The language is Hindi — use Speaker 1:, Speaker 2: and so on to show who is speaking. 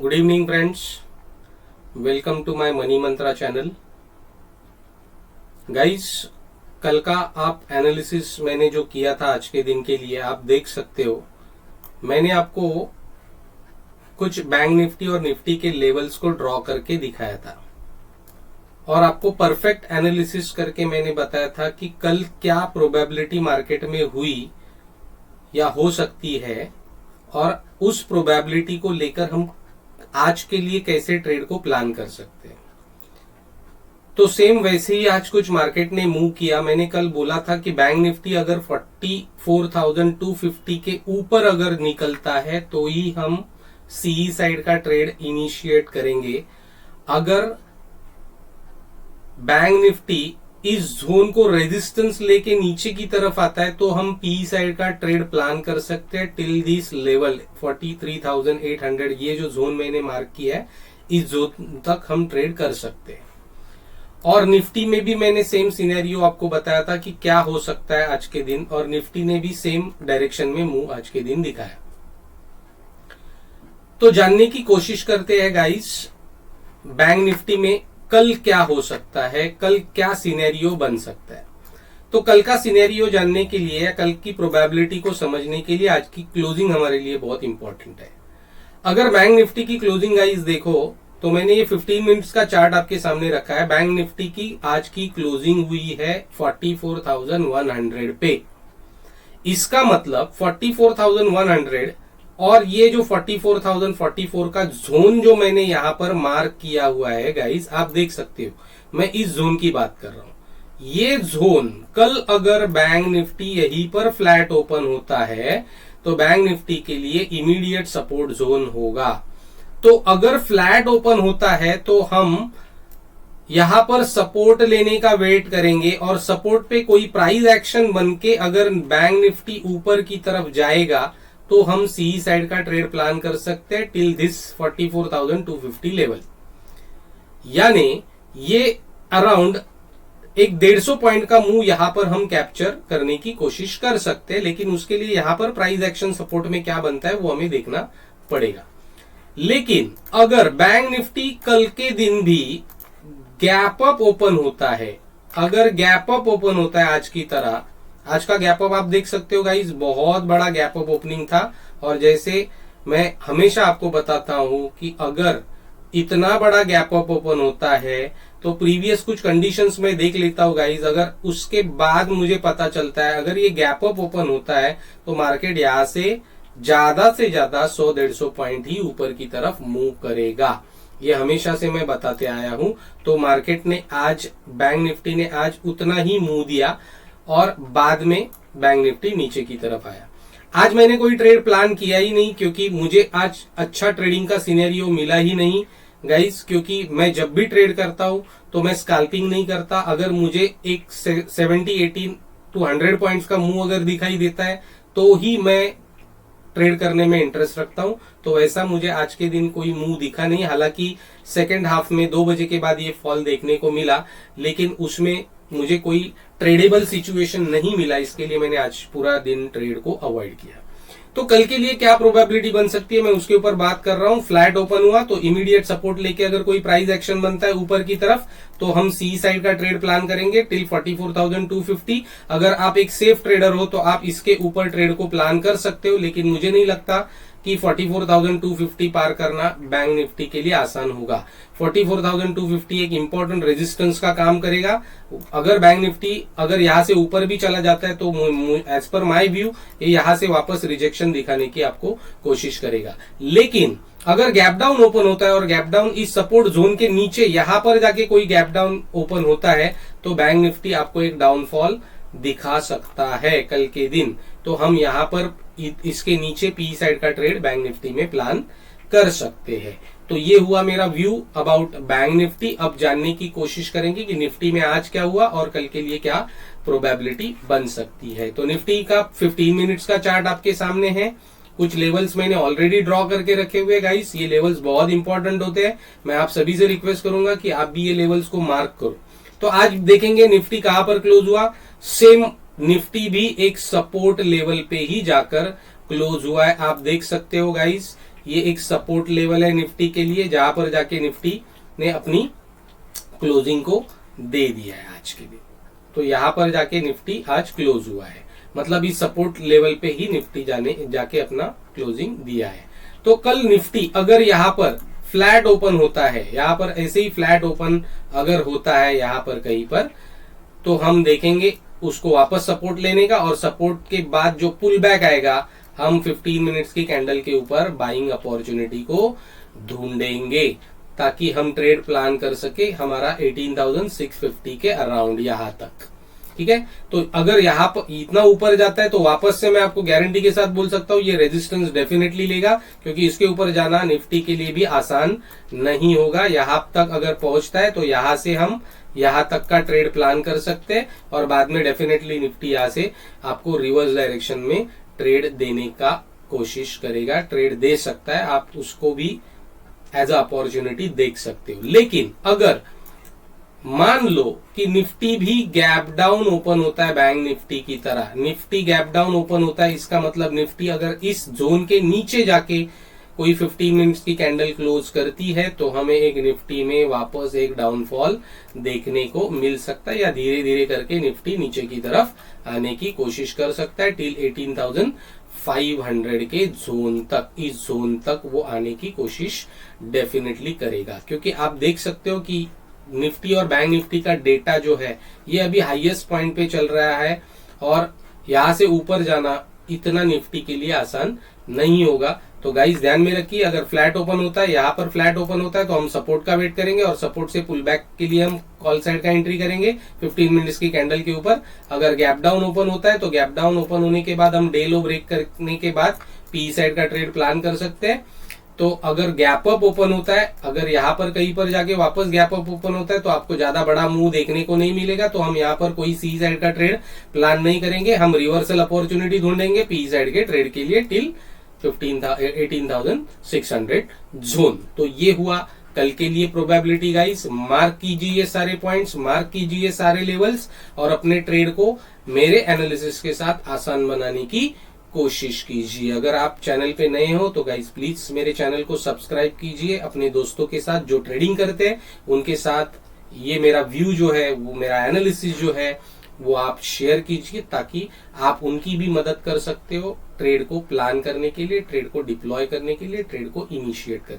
Speaker 1: Good evening friends, welcome to my money Mantra channel. Guys, कल का आप एनालिसिस मैंने जो किया था आज के दिन के लिए आप देख सकते हो। मैंने आपको कुछ बैंक निफ्टी और निफ्टी के लेवल्स को ड्रॉ करके दिखाया था और आपको परफेक्ट एनालिसिस करके मैंने बताया था कि कल क्या प्रोबेबिलिटी मार्केट में हुई या हो सकती है और उस प्रोबेबिलिटी को लेकर हम आज के लिए कैसे ट्रेड को प्लान कर सकते हैं। तो सेम वैसे ही आज कुछ मार्केट ने मूव किया। मैंने कल बोला था कि बैंक निफ्टी अगर 44,250 के ऊपर अगर निकलता है तो ही हम सीई साइड का ट्रेड इनिशिएट करेंगे। अगर बैंक निफ्टी इस जोन को रेजिस्टेंस लेके नीचे की तरफ आता है तो हम पी साइड का ट्रेड प्लान कर सकते हैं टिल दिस लेवल 43,800। ये जो जोन मैंने मार्क किया है इस जोन तक हम ट्रेड कर सकते हैं। और निफ्टी में भी मैंने सेम सिनेरियो आपको बताया था कि क्या हो सकता है आज के दिन, और निफ्टी ने भी सेम डायरेक्शन में मूव आज के दिन दिखाया। तो जानने की कोशिश करते हैं गाइस, बैंक निफ्टी में कल क्या हो सकता है, कल क्या सिनेरियो बन सकता है। तो कल का सिनेरियो जानने के लिए या कल की प्रोबेबिलिटी को समझने के लिए आज की क्लोजिंग हमारे लिए बहुत इंपॉर्टेंट है। अगर बैंक निफ्टी की क्लोजिंग गाइस देखो तो मैंने ये 15 मिनट्स का चार्ट आपके सामने रखा है। बैंक निफ्टी की आज की क्लोजिंग हुई है 44,100 पे। इसका मतलब 44,100 और ये जो 44,044 का जोन जो मैंने यहां पर मार्क किया हुआ है गाइस, आप देख सकते हो मैं इस जोन की बात कर रहा हूं। ये जोन कल अगर बैंक निफ्टी यहीं पर फ्लैट ओपन होता है तो बैंक निफ्टी के लिए इमीडिएट सपोर्ट जोन होगा। तो अगर फ्लैट ओपन होता है तो हम यहां पर सपोर्ट लेने का वेट करेंगे और सपोर्ट पे कोई प्राइस एक्शन बनके अगर बैंक निफ्टी ऊपर की तरफ जाएगा तो हम सी साइड का ट्रेड प्लान कर सकते हैं टिल दिस 44,250 लेवल। यानी ये अराउंड एक 150 पॉइंट का मूव यहां पर हम कैप्चर करने की कोशिश कर सकते हैं, लेकिन उसके लिए यहां पर प्राइस एक्शन सपोर्ट में क्या बनता है वो हमें देखना पड़ेगा। लेकिन अगर बैंक निफ्टी कल के दिन भी गैप अप ओपन होता है, अगर गैप अप ओपन होता है आज की तरह, आज का गैप अप आप देख सकते हो गाइस, बहुत बड़ा गैप अप ओपनिंग था। और जैसे मैं हमेशा आपको बताता हूं कि अगर इतना बड़ा गैप अप ओपन होता है तो प्रीवियस कुछ कंडीशंस में देख लेता हूं गाइस, अगर उसके बाद मुझे पता चलता है अगर ये गैप अप ओपन होता है तो मार्केट यहां से ज्यादा 100-150 पॉइंट ही ऊपर की तरफ मूव करेगा। ये हमेशा से मैं बताते आया हूं। तो मार्केट ने आज, बैंक निफ्टी ने आज उतना ही मूव दिया और बाद में बैंक निफ्टी नीचे की तरफ आया। आज मैंने कोई ट्रेड प्लान किया ही नहीं क्योंकि मुझे आज अच्छा ट्रेडिंग का सिनेरियो मिला ही नहीं गाइस, क्योंकि मैं जब भी ट्रेड करता हूं तो मैं स्कैल्पिंग नहीं करता। अगर मुझे एक 70-80 to 100 पॉइंट्स का मूव अगर दिखाई देता है तो ही मैं ट्रेड करने में इंटरेस्ट रखता हूं। तो वैसा मुझे आज के दिन कोई मूव दिखा नहीं। हालांकि सेकेंड हाफ में 2 बजे के बाद ये फॉल देखने को मिला, लेकिन उसमें मुझे कोई ट्रेडेबल सिचुएशन नहीं मिला, इसके लिए मैंने आज पूरा दिन ट्रेड को अवॉइड किया। तो कल के लिए क्या प्रोबेबिलिटी बन सकती है मैं उसके ऊपर बात कर रहा हूं। फ्लैट ओपन हुआ तो इमीडिएट सपोर्ट लेके अगर कोई प्राइस एक्शन बनता है ऊपर की तरफ तो हम सी साइड का ट्रेड प्लान करेंगे टिल 44,250। अगर आप एक सेफ ट्रेडर हो तो आप इसके ऊपर ट्रेड को प्लान कर सकते हो, लेकिन मुझे नहीं लगता कि 44,250 पार करना बैंक निफ्टी के लिए आसान होगा। 44,250 एक इंपॉर्टेंट रेजिस्टेंस का काम करेगा। अगर बैंक निफ्टी अगर यहां से ऊपर भी चला जाता है तो एज पर माय व्यू ये यहां से वापस रिजेक्शन दिखाने की आपको कोशिश करेगा। लेकिन अगर गैप डाउन ओपन होता है और गैप डाउन इस सपोर्ट जोन के नीचे यहां पर जाके कोई गैप डाउन ओपन होता है तो बैंक निफ्टी आपको एक डाउनफॉल दिखा सकता है कल के दिन। तो हम यहां पर इसके नीचे पी साइड का ट्रेड बैंक निफ्टी में प्लान कर सकते हैं। तो ये हुआ मेरा व्यू अबाउट बैंक निफ्टी। अब जानने की कोशिश करेंगे कि निफ्टी में आज क्या हुआ और कल के लिए क्या प्रोबेबिलिटी बन सकती है। तो निफ्टी का 15 मिनट्स का चार्ट आपके सामने है। कुछ लेवल्स मैंने ऑलरेडी ड्रॉ करके रखे हुए गाइस, ये लेवल्स बहुत इंपॉर्टेंट होते हैं। मैं आप सभी से रिक्वेस्ट करूंगा कि आप भी ये लेवल्स को मार्क करो। तो आज देखेंगे निफ्टी कहां पर क्लोज हुआ। सेम निफ्टी भी एक सपोर्ट लेवल पे ही जाकर क्लोज हुआ है। आप देख सकते हो गाइस, ये एक सपोर्ट लेवल है निफ्टी के लिए, जहां पर जाके निफ्टी ने अपनी क्लोजिंग को दे दिया है आज के लिए। तो यहां पर जाके निफ्टी आज क्लोज हुआ है, मतलब इस सपोर्ट लेवल पे ही निफ्टी जाके अपना क्लोजिंग दिया है। तो कल निफ्टी अगर यहां पर फ्लैट ओपन होता है, यहां पर ऐसे ही फ्लैट ओपन अगर होता है यहां पर कहीं पर, तो हम देखेंगे उसको वापस सपोर्ट लेने का, और सपोर्ट के बाद जो पुल बैक आएगा हम 15 मिनट्स की कैंडल के ऊपर बाइंग अपॉर्चुनिटी को ढूंढेंगे, ताकि हम ट्रेड प्लान कर सके हमारा 18,650 के अराउंड यहां तक। ठीक है, तो अगर यहां पर इतना ऊपर जाता है तो वापस से मैं आपको गारंटी के साथ बोल सकता हूं ये रेजिस्टेंस डेफिनेटली लेगा, क्योंकि इसके ऊपर जाना निफ्टी के लिए भी आसान नहीं होगा। यहां तक अगर पहुंचता है तो यहां से हम यहां तक का ट्रेड प्लान कर सकते हैं, और बाद में डेफिनेटली निफ्टी यहां से आपको रिवर्स डायरेक्शन में ट्रेड देने का कोशिश करेगा, ट्रेड दे सकता है, आप उसको भी एज अ अपॉर्चुनिटी देख सकते हो। लेकिन अगर मान लो कि निफ्टी भी गैप डाउन ओपन होता है बैंक निफ्टी की तरह, निफ्टी गैप डाउन ओपन होता है, इसका मतलब निफ्टी अगर इस जोन के नीचे जाके कोई 15 मिनट्स की कैंडल क्लोज करती है तो हमें एक निफ्टी में वापस एक डाउनफॉल देखने को मिल सकता है, या धीरे धीरे करके निफ्टी नीचे की तरफ आने की कोशिश कर सकता है टिल 18,500 के जोन तक। इस जोन तक वो आने की कोशिश डेफिनेटली करेगा, क्योंकि आप देख सकते हो कि निफ्टी और बैंक निफ्टी का डेटा जो है ये अभी हाईएस्ट पॉइंट पे चल रहा है, और यहां से ऊपर जाना इतना निफ्टी के लिए आसान नहीं होगा। तो गाइस ध्यान में रखिए, अगर फ्लैट ओपन होता है, यहां पर फ्लैट ओपन होता है तो हम सपोर्ट का वेट करेंगे, और सपोर्ट से पुल बैक के लिए हम कॉल साइड का एंट्री करेंगे 15 मिनट्स की कैंडल के ऊपर। अगर गैप डाउन ओपन होता है तो गैप डाउन ओपन होने के बाद हम डे लो ब्रेक करने के बाद पी साइड का ट्रेड प्लान कर सकते हैं। तो अगर गैप अप ओपन होता है, अगर यहां पर कहीं पर जाके वापस गैप अप ओपन होता है तो आपको ज्यादा बड़ा मूव देखने को नहीं मिलेगा, तो हम यहां पर कोई सी साइड का ट्रेड प्लान नहीं करेंगे, हम रिवर्सल अपॉर्चुनिटी ढूंढेंगे पी साइड के ट्रेड के लिए टिल 18,600 जोन। तो ये हुआ कल के लिए प्रोबेबिलिटी गाइस। मार्क कीजिए ये सारे पॉइंट्स, मार्क कीजिए सारे लेवल्स, और अपने ट्रेड को मेरे एनालिसिस के साथ आसान बनाने की कोशिश कीजिए। अगर आप चैनल पे नए हो तो गाइस प्लीज मेरे चैनल को सब्सक्राइब कीजिए, अपने दोस्तों के साथ जो ट्रेडिंग करते हैं उनके साथ ये मेरा व्यू जो है, वो मेरा एनालिसिस जो है वो आप शेयर कीजिए, ताकि आप उनकी भी मदद कर सकते हो ट्रेड को प्लान करने के लिए, ट्रेड को डिप्लॉय करने के लिए, ट्रेड को इनिशिएट करने